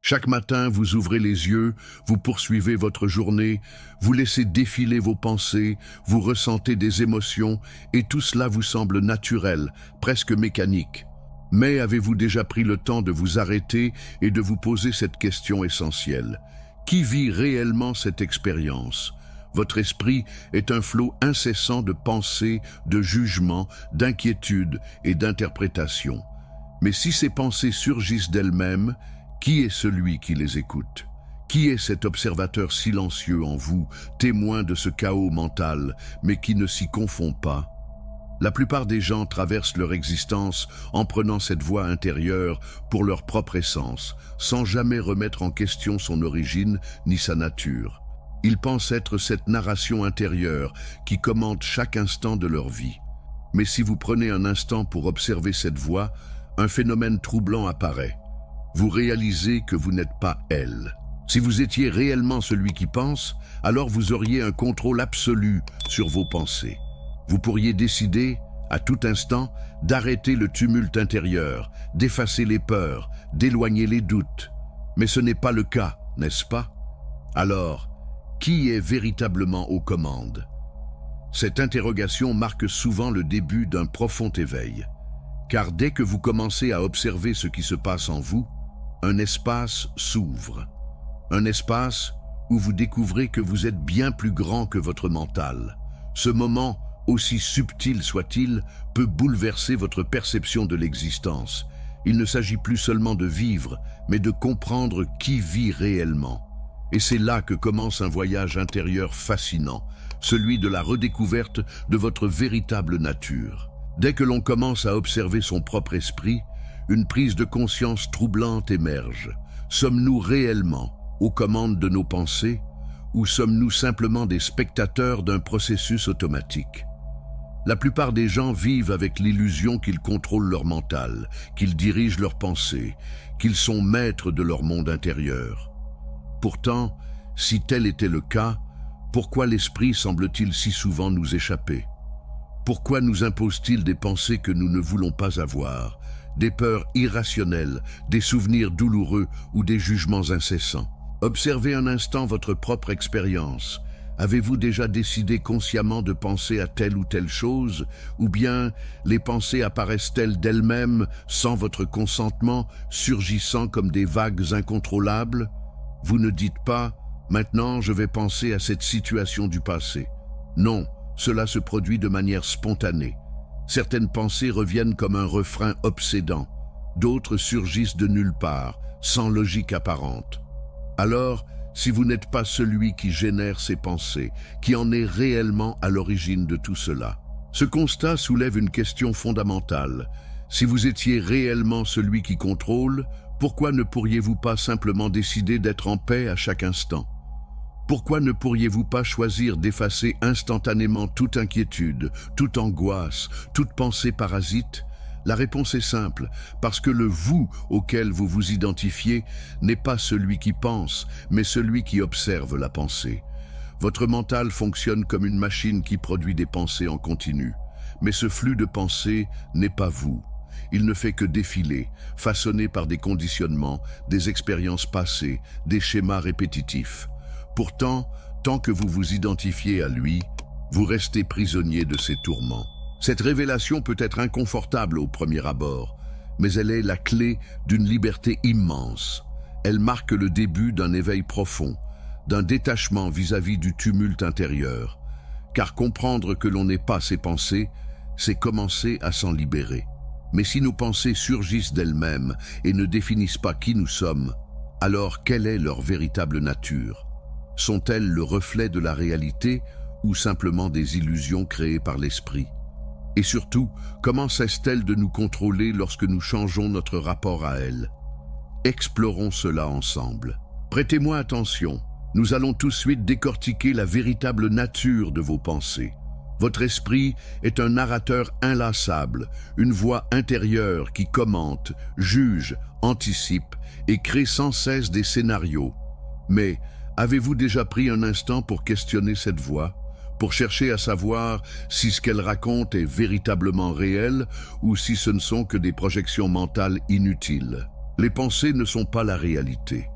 Chaque matin, vous ouvrez les yeux, vous poursuivez votre journée, vous laissez défiler vos pensées, vous ressentez des émotions, et tout cela vous semble naturel, presque mécanique. Mais avez-vous déjà pris le temps de vous arrêter et de vous poser cette question essentielle? Qui vit réellement cette expérience? Votre esprit est un flot incessant de pensées, de jugements, d'inquiétudes et d'interprétations. Mais si ces pensées surgissent d'elles-mêmes, qui est celui qui les écoute? Qui est cet observateur silencieux en vous, témoin de ce chaos mental, mais qui ne s'y confond pas? La plupart des gens traversent leur existence en prenant cette voie intérieure pour leur propre essence, sans jamais remettre en question son origine ni sa nature. Ils pensent être cette narration intérieure qui commande chaque instant de leur vie. Mais si vous prenez un instant pour observer cette voie, un phénomène troublant apparaît. Vous réalisez que vous n'êtes pas elle. Si vous étiez réellement celui qui pense, alors vous auriez un contrôle absolu sur vos pensées. Vous pourriez décider, à tout instant, d'arrêter le tumulte intérieur, d'effacer les peurs, d'éloigner les doutes. Mais ce n'est pas le cas, n'est-ce pas? Alors, qui est véritablement aux commandes? Cette interrogation marque souvent le début d'un profond éveil. Car dès que vous commencez à observer ce qui se passe en vous, un espace s'ouvre. Un espace où vous découvrez que vous êtes bien plus grand que votre mental. Ce moment, aussi subtil soit-il, peut bouleverser votre perception de l'existence. Il ne s'agit plus seulement de vivre, mais de comprendre qui vit réellement. Et c'est là que commence un voyage intérieur fascinant, celui de la redécouverte de votre véritable nature. Dès que l'on commence à observer son propre esprit, une prise de conscience troublante émerge. Sommes-nous réellement aux commandes de nos pensées ou sommes-nous simplement des spectateurs d'un processus automatique? La plupart des gens vivent avec l'illusion qu'ils contrôlent leur mental, qu'ils dirigent leurs pensées, qu'ils sont maîtres de leur monde intérieur. Pourtant, si tel était le cas, pourquoi l'esprit semble-t-il si souvent nous échapper? Pourquoi nous impose-t-il des pensées que nous ne voulons pas avoir, des peurs irrationnelles, des souvenirs douloureux ou des jugements incessants? Observez un instant votre propre expérience. Avez-vous déjà décidé consciemment de penser à telle ou telle chose, ou bien les pensées apparaissent-elles d'elles-mêmes, sans votre consentement, surgissant comme des vagues incontrôlables? Vous ne dites pas « Maintenant, je vais penser à cette situation du passé ». Non, cela se produit de manière spontanée. Certaines pensées reviennent comme un refrain obsédant, d'autres surgissent de nulle part, sans logique apparente. Alors, si vous n'êtes pas celui qui génère ces pensées, qui en est réellement à l'origine de tout cela, ce constat soulève une question fondamentale. Si vous étiez réellement celui qui contrôle, pourquoi ne pourriez-vous pas simplement décider d'être en paix à chaque instant? Pourquoi ne pourriez-vous pas choisir d'effacer instantanément toute inquiétude, toute angoisse, toute pensée parasite? La réponse est simple, parce que le vous auquel vous vous identifiez n'est pas celui qui pense, mais celui qui observe la pensée. Votre mental fonctionne comme une machine qui produit des pensées en continu. Mais ce flux de pensées n'est pas vous. Il ne fait que défiler, façonné par des conditionnements, des expériences passées, des schémas répétitifs. Pourtant, tant que vous vous identifiez à lui, vous restez prisonnier de ses tourments. Cette révélation peut être inconfortable au premier abord, mais elle est la clé d'une liberté immense. Elle marque le début d'un éveil profond, d'un détachement vis-à-vis du tumulte intérieur. Car comprendre que l'on n'est pas ses pensées, c'est commencer à s'en libérer. Mais si nos pensées surgissent d'elles-mêmes et ne définissent pas qui nous sommes, alors quelle est leur véritable nature? Sont-elles le reflet de la réalité ou simplement des illusions créées par l'esprit? Et surtout, comment cesse-t-elle de nous contrôler lorsque nous changeons notre rapport à elle? Explorons cela ensemble. Prêtez-moi attention, nous allons tout de suite décortiquer la véritable nature de vos pensées. Votre esprit est un narrateur inlassable, une voix intérieure qui commente, juge, anticipe et crée sans cesse des scénarios. Mais avez-vous déjà pris un instant pour questionner cette voix, pour chercher à savoir si ce qu'elle raconte est véritablement réel ou si ce ne sont que des projections mentales inutiles? Les pensées ne sont pas la réalité.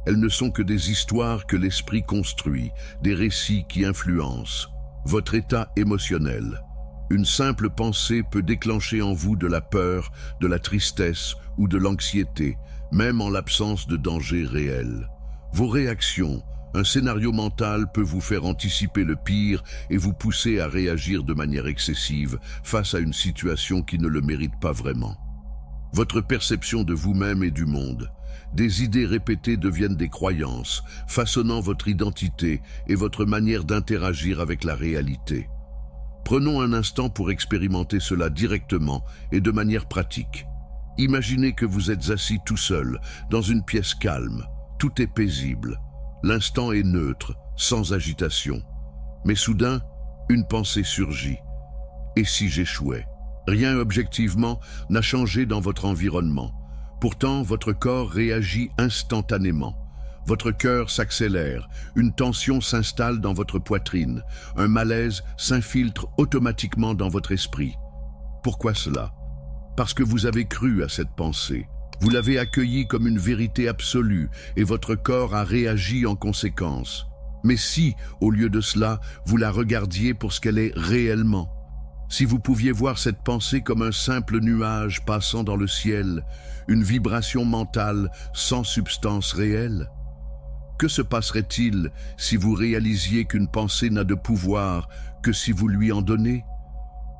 Elles ne sont que des histoires que l'esprit construit, des récits qui influencent votre état émotionnel. Une simple pensée peut déclencher en vous de la peur, de la tristesse ou de l'anxiété, même en l'absence de danger réel. Vos réactions, un scénario mental peut vous faire anticiper le pire et vous pousser à réagir de manière excessive face à une situation qui ne le mérite pas vraiment. Votre perception de vous-même et du monde. Des idées répétées deviennent des croyances, façonnant votre identité et votre manière d'interagir avec la réalité. Prenons un instant pour expérimenter cela directement et de manière pratique. Imaginez que vous êtes assis tout seul, dans une pièce calme. Tout est paisible. L'instant est neutre, sans agitation. Mais soudain, une pensée surgit. Et si j'échouais? Rien objectivement n'a changé dans votre environnement. Pourtant, votre corps réagit instantanément. Votre cœur s'accélère, une tension s'installe dans votre poitrine, un malaise s'infiltre automatiquement dans votre esprit. Pourquoi cela? Parce que vous avez cru à cette pensée. Vous l'avez accueillie comme une vérité absolue et votre corps a réagi en conséquence. Mais si, au lieu de cela, vous la regardiez pour ce qu'elle est réellement? Si vous pouviez voir cette pensée comme un simple nuage passant dans le ciel, une vibration mentale sans substance réelle? Que se passerait-il si vous réalisiez qu'une pensée n'a de pouvoir que si vous lui en donnez?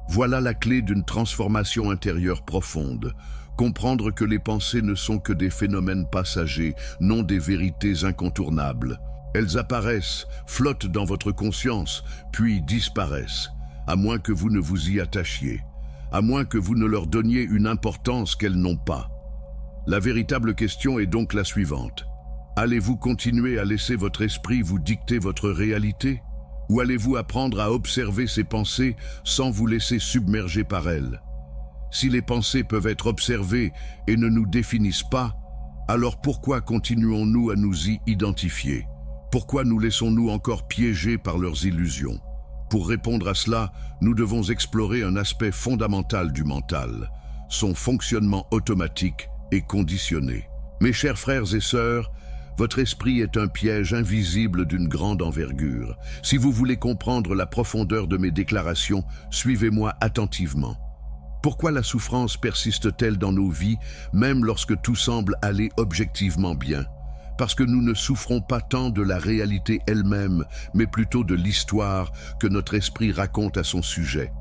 Voilà la clé d'une transformation intérieure profonde. Comprendre que les pensées ne sont que des phénomènes passagers, non des vérités incontournables. Elles apparaissent, flottent dans votre conscience, puis disparaissent, à moins que vous ne vous y attachiez, à moins que vous ne leur donniez une importance qu'elles n'ont pas. La véritable question est donc la suivante. Allez-vous continuer à laisser votre esprit vous dicter votre réalité? Ou allez-vous apprendre à observer ces pensées sans vous laisser submerger par elles? Si les pensées peuvent être observées et ne nous définissent pas, alors pourquoi continuons-nous à nous y identifier? Pourquoi nous laissons-nous encore piéger par leurs illusions? Pour répondre à cela, nous devons explorer un aspect fondamental du mental, son fonctionnement automatique et conditionné. Mes chers frères et sœurs, votre esprit est un piège invisible d'une grande envergure. Si vous voulez comprendre la profondeur de mes déclarations, suivez-moi attentivement. Pourquoi la souffrance persiste-t-elle dans nos vies, même lorsque tout semble aller objectivement bien? Parce que nous ne souffrons pas tant de la réalité elle-même, mais plutôt de l'histoire que notre esprit raconte à son sujet.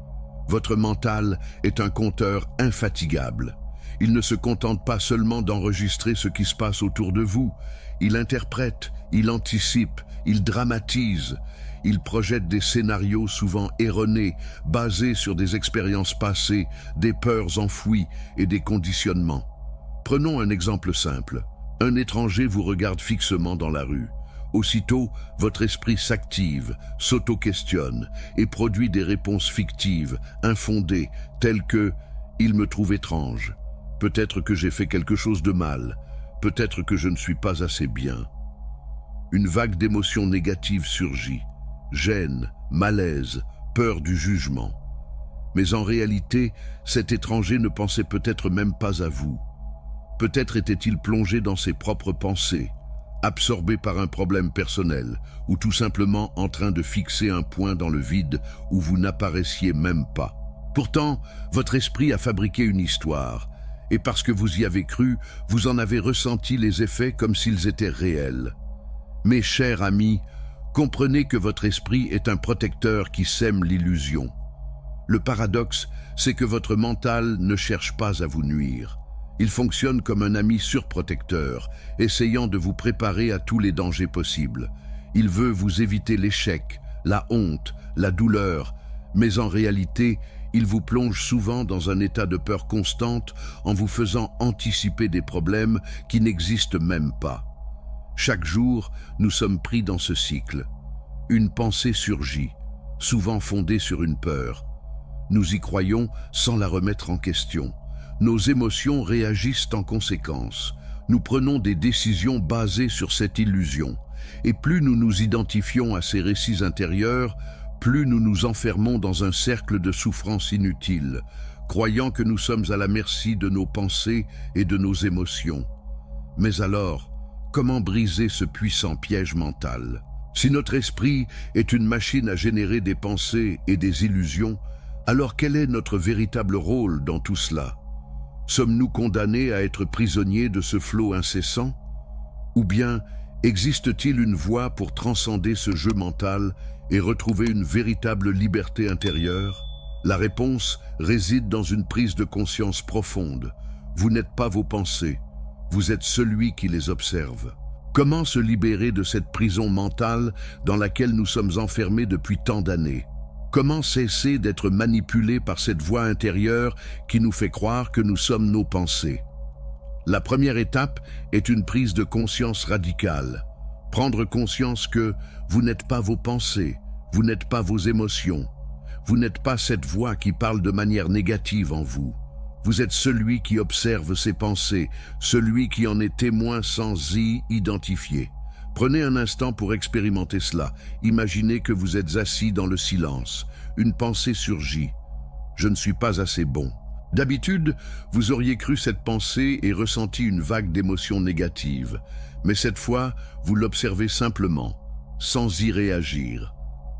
Votre mental est un conteur infatigable. Il ne se contente pas seulement d'enregistrer ce qui se passe autour de vous. Il interprète, il anticipe, il dramatise. Il projette des scénarios souvent erronés, basés sur des expériences passées, des peurs enfouies et des conditionnements. Prenons un exemple simple. Un étranger vous regarde fixement dans la rue. Aussitôt, votre esprit s'active, s'auto-questionne et produit des réponses fictives, infondées, telles que « il me trouve étrange ». Peut-être que j'ai fait quelque chose de mal. Peut-être que je ne suis pas assez bien. Une vague d'émotions négatives surgit. Gêne, malaise, peur du jugement. Mais en réalité, cet étranger ne pensait peut-être même pas à vous. Peut-être était-il plongé dans ses propres pensées, absorbé par un problème personnel, ou tout simplement en train de fixer un point dans le vide où vous n'apparaissiez même pas. Pourtant, votre esprit a fabriqué une histoire, et parce que vous y avez cru, vous en avez ressenti les effets comme s'ils étaient réels. Mes chers amis, comprenez que votre esprit est un protecteur qui sème l'illusion. Le paradoxe, c'est que votre mental ne cherche pas à vous nuire. Il fonctionne comme un ami surprotecteur, essayant de vous préparer à tous les dangers possibles. Il veut vous éviter l'échec, la honte, la douleur, mais en réalité, il vous plonge souvent dans un état de peur constante en vous faisant anticiper des problèmes qui n'existent même pas. Chaque jour, nous sommes pris dans ce cycle. Une pensée surgit, souvent fondée sur une peur. Nous y croyons sans la remettre en question. Nos émotions réagissent en conséquence. Nous prenons des décisions basées sur cette illusion. Et plus nous nous identifions à ces récits intérieurs, plus nous nous enfermons dans un cercle de souffrance inutile, croyant que nous sommes à la merci de nos pensées et de nos émotions. Mais alors, comment briser ce puissant piège mental? Si notre esprit est une machine à générer des pensées et des illusions, alors quel est notre véritable rôle dans tout cela? Sommes-nous condamnés à être prisonniers de ce flot incessant? Ou bien existe-t-il une voie pour transcender ce jeu mental et retrouver une véritable liberté intérieure? La réponse réside dans une prise de conscience profonde. Vous n'êtes pas vos pensées, vous êtes celui qui les observe. Comment se libérer de cette prison mentale dans laquelle nous sommes enfermés depuis tant d'années? Comment cesser d'être manipulés par cette voix intérieure qui nous fait croire que nous sommes nos pensées? La première étape est une prise de conscience radicale. Prendre conscience que vous n'êtes pas vos pensées, vous n'êtes pas vos émotions, vous n'êtes pas cette voix qui parle de manière négative en vous. Vous êtes celui qui observe ses pensées, celui qui en est témoin sans y identifier. Prenez un instant pour expérimenter cela. Imaginez que vous êtes assis dans le silence. Une pensée surgit. Je ne suis pas assez bon. D'habitude, vous auriez cru cette pensée et ressenti une vague d'émotions négatives. Mais cette fois, vous l'observez simplement, sans y réagir.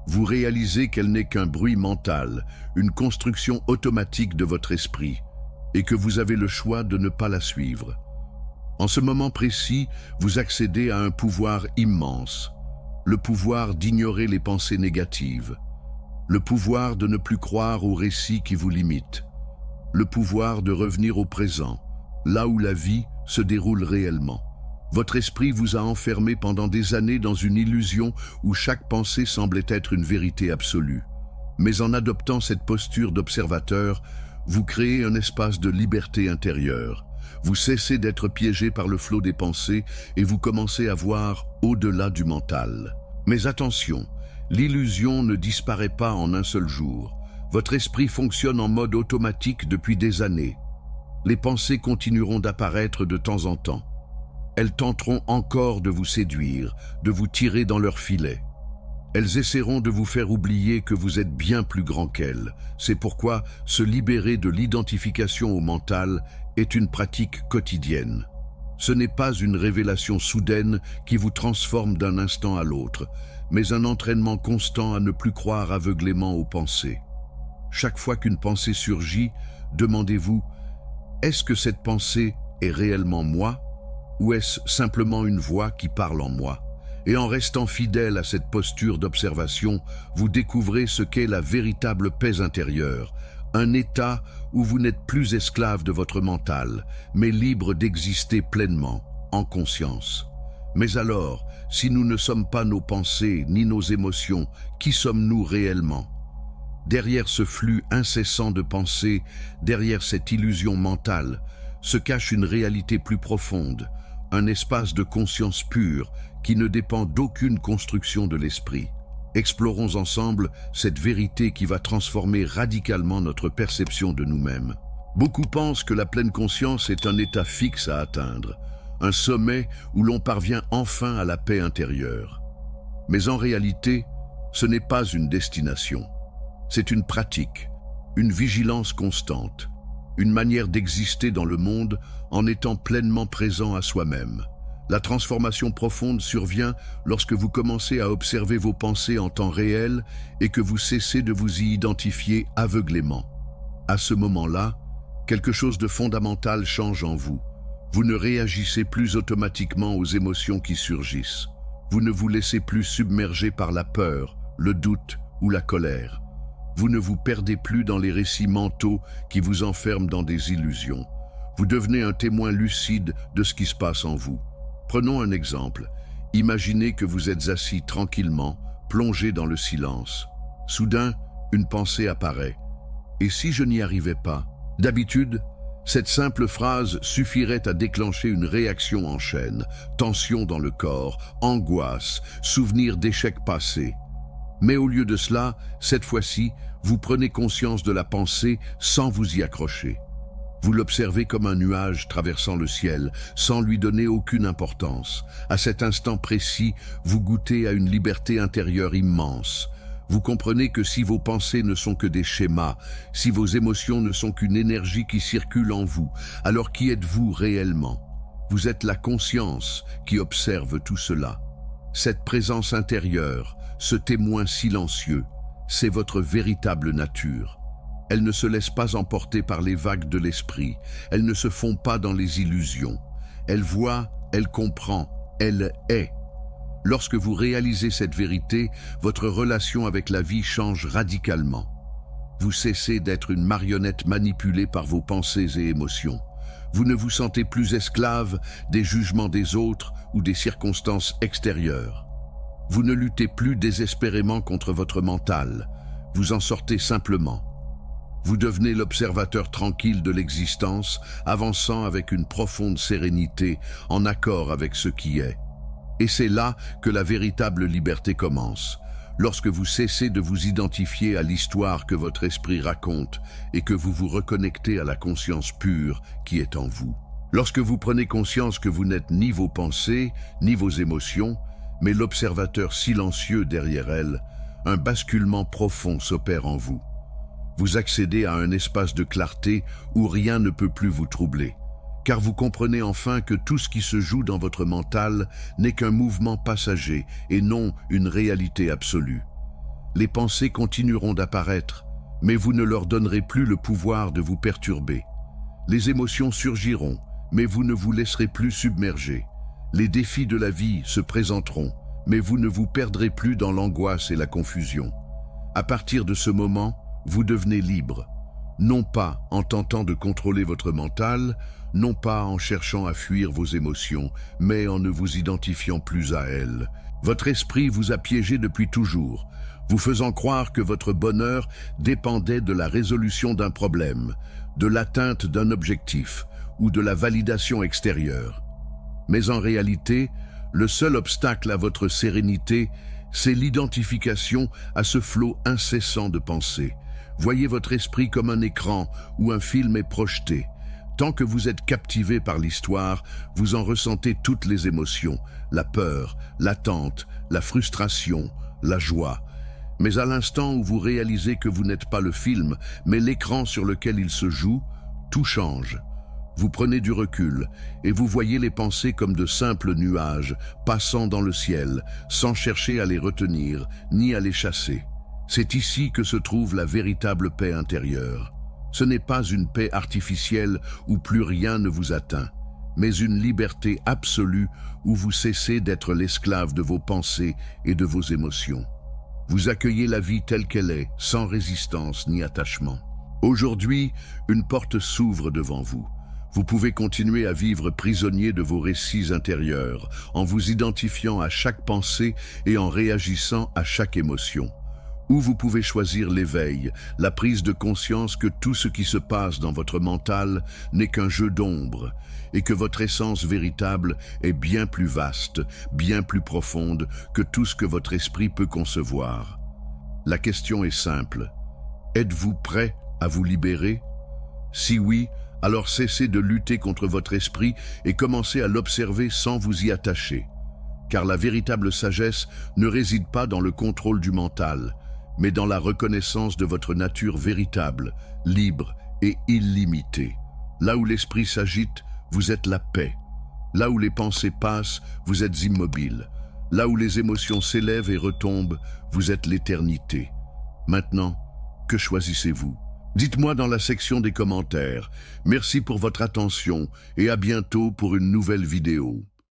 Vous réalisez qu'elle n'est qu'un bruit mental, une construction automatique de votre esprit, et que vous avez le choix de ne pas la suivre. En ce moment précis, vous accédez à un pouvoir immense, le pouvoir d'ignorer les pensées négatives, le pouvoir de ne plus croire aux récits qui vous limitent, le pouvoir de revenir au présent, là où la vie se déroule réellement. Votre esprit vous a enfermé pendant des années dans une illusion où chaque pensée semblait être une vérité absolue. Mais en adoptant cette posture d'observateur, vous créez un espace de liberté intérieure. Vous cessez d'être piégé par le flot des pensées et vous commencez à voir au-delà du mental. Mais attention, l'illusion ne disparaît pas en un seul jour. Votre esprit fonctionne en mode automatique depuis des années. Les pensées continueront d'apparaître de temps en temps. Elles tenteront encore de vous séduire, de vous tirer dans leur filet. Elles essaieront de vous faire oublier que vous êtes bien plus grand qu'elles. C'est pourquoi se libérer de l'identification au mental est une pratique quotidienne. Ce n'est pas une révélation soudaine qui vous transforme d'un instant à l'autre, mais un entraînement constant à ne plus croire aveuglément aux pensées. Chaque fois qu'une pensée surgit, demandez-vous, est-ce que cette pensée est réellement moi, ou est-ce simplement une voix qui parle en moi? Et en restant fidèle à cette posture d'observation, vous découvrez ce qu'est la véritable paix intérieure, un état où vous n'êtes plus esclave de votre mental, mais libre d'exister pleinement, en conscience. Mais alors, si nous ne sommes pas nos pensées ni nos émotions, qui sommes-nous réellement? Derrière ce flux incessant de pensées, derrière cette illusion mentale, se cache une réalité plus profonde, un espace de conscience pure qui ne dépend d'aucune construction de l'esprit. Explorons ensemble cette vérité qui va transformer radicalement notre perception de nous-mêmes. Beaucoup pensent que la pleine conscience est un état fixe à atteindre, un sommet où l'on parvient enfin à la paix intérieure. Mais en réalité, ce n'est pas une destination. C'est une pratique, une vigilance constante, une manière d'exister dans le monde en étant pleinement présent à soi-même. La transformation profonde survient lorsque vous commencez à observer vos pensées en temps réel et que vous cessez de vous y identifier aveuglément. À ce moment-là, quelque chose de fondamental change en vous. Vous ne réagissez plus automatiquement aux émotions qui surgissent. Vous ne vous laissez plus submerger par la peur, le doute ou la colère. Vous ne vous perdez plus dans les récits mentaux qui vous enferment dans des illusions. Vous devenez un témoin lucide de ce qui se passe en vous. Prenons un exemple. Imaginez que vous êtes assis tranquillement, plongé dans le silence. Soudain, une pensée apparaît. Et si je n'y arrivais pas? D'habitude, cette simple phrase suffirait à déclencher une réaction en chaîne, tension dans le corps, angoisse, souvenir d'échecs passés. Mais au lieu de cela, cette fois-ci, vous prenez conscience de la pensée sans vous y accrocher. Vous l'observez comme un nuage traversant le ciel, sans lui donner aucune importance. À cet instant précis, vous goûtez à une liberté intérieure immense. Vous comprenez que si vos pensées ne sont que des schémas, si vos émotions ne sont qu'une énergie qui circule en vous, alors qui êtes-vous réellement? Vous êtes la conscience qui observe tout cela. Cette présence intérieure, ce témoin silencieux, c'est votre véritable nature. Elle ne se laisse pas emporter par les vagues de l'esprit, elle ne se fond pas dans les illusions. Elle voit, elle comprend, elle est. Lorsque vous réalisez cette vérité, votre relation avec la vie change radicalement. Vous cessez d'être une marionnette manipulée par vos pensées et émotions. Vous ne vous sentez plus esclave des jugements des autres ou des circonstances extérieures. Vous ne luttez plus désespérément contre votre mental. Vous en sortez simplement. Vous devenez l'observateur tranquille de l'existence, avançant avec une profonde sérénité, en accord avec ce qui est. Et c'est là que la véritable liberté commence, lorsque vous cessez de vous identifier à l'histoire que votre esprit raconte et que vous vous reconnectez à la conscience pure qui est en vous. Lorsque vous prenez conscience que vous n'êtes ni vos pensées, ni vos émotions, mais l'observateur silencieux derrière elles, un basculement profond s'opère en vous. Vous accédez à un espace de clarté où rien ne peut plus vous troubler, car vous comprenez enfin que tout ce qui se joue dans votre mental n'est qu'un mouvement passager et non une réalité absolue. Les pensées continueront d'apparaître, mais vous ne leur donnerez plus le pouvoir de vous perturber. Les émotions surgiront, mais vous ne vous laisserez plus submerger. Les défis de la vie se présenteront, mais vous ne vous perdrez plus dans l'angoisse et la confusion. À partir de ce moment, vous devenez libre, non pas en tentant de contrôler votre mental, non pas en cherchant à fuir vos émotions, mais en ne vous identifiant plus à elles. Votre esprit vous a piégé depuis toujours, vous faisant croire que votre bonheur dépendait de la résolution d'un problème, de l'atteinte d'un objectif ou de la validation extérieure. Mais en réalité, le seul obstacle à votre sérénité, c'est l'identification à ce flot incessant de pensées. Voyez votre esprit comme un écran où un film est projeté. Tant que vous êtes captivé par l'histoire, vous en ressentez toutes les émotions, la peur, l'attente, la frustration, la joie. Mais à l'instant où vous réalisez que vous n'êtes pas le film, mais l'écran sur lequel il se joue, tout change. Vous prenez du recul et vous voyez les pensées comme de simples nuages passant dans le ciel, sans chercher à les retenir ni à les chasser. C'est ici que se trouve la véritable paix intérieure. Ce n'est pas une paix artificielle où plus rien ne vous atteint, mais une liberté absolue où vous cessez d'être l'esclave de vos pensées et de vos émotions. Vous accueillez la vie telle qu'elle est, sans résistance ni attachement. Aujourd'hui, une porte s'ouvre devant vous. Vous pouvez continuer à vivre prisonnier de vos récits intérieurs, en vous identifiant à chaque pensée et en réagissant à chaque émotion. Ou vous pouvez choisir l'éveil, la prise de conscience que tout ce qui se passe dans votre mental n'est qu'un jeu d'ombre et que votre essence véritable est bien plus vaste, bien plus profonde que tout ce que votre esprit peut concevoir. La question est simple. Êtes-vous prêt à vous libérer? Si oui, alors cessez de lutter contre votre esprit et commencez à l'observer sans vous y attacher. Car la véritable sagesse ne réside pas dans le contrôle du mental, mais dans la reconnaissance de votre nature véritable, libre et illimitée. Là où l'esprit s'agite, vous êtes la paix. Là où les pensées passent, vous êtes immobile. Là où les émotions s'élèvent et retombent, vous êtes l'éternité. Maintenant, que choisissez-vous? Dites-moi dans la section des commentaires. Merci pour votre attention et à bientôt pour une nouvelle vidéo.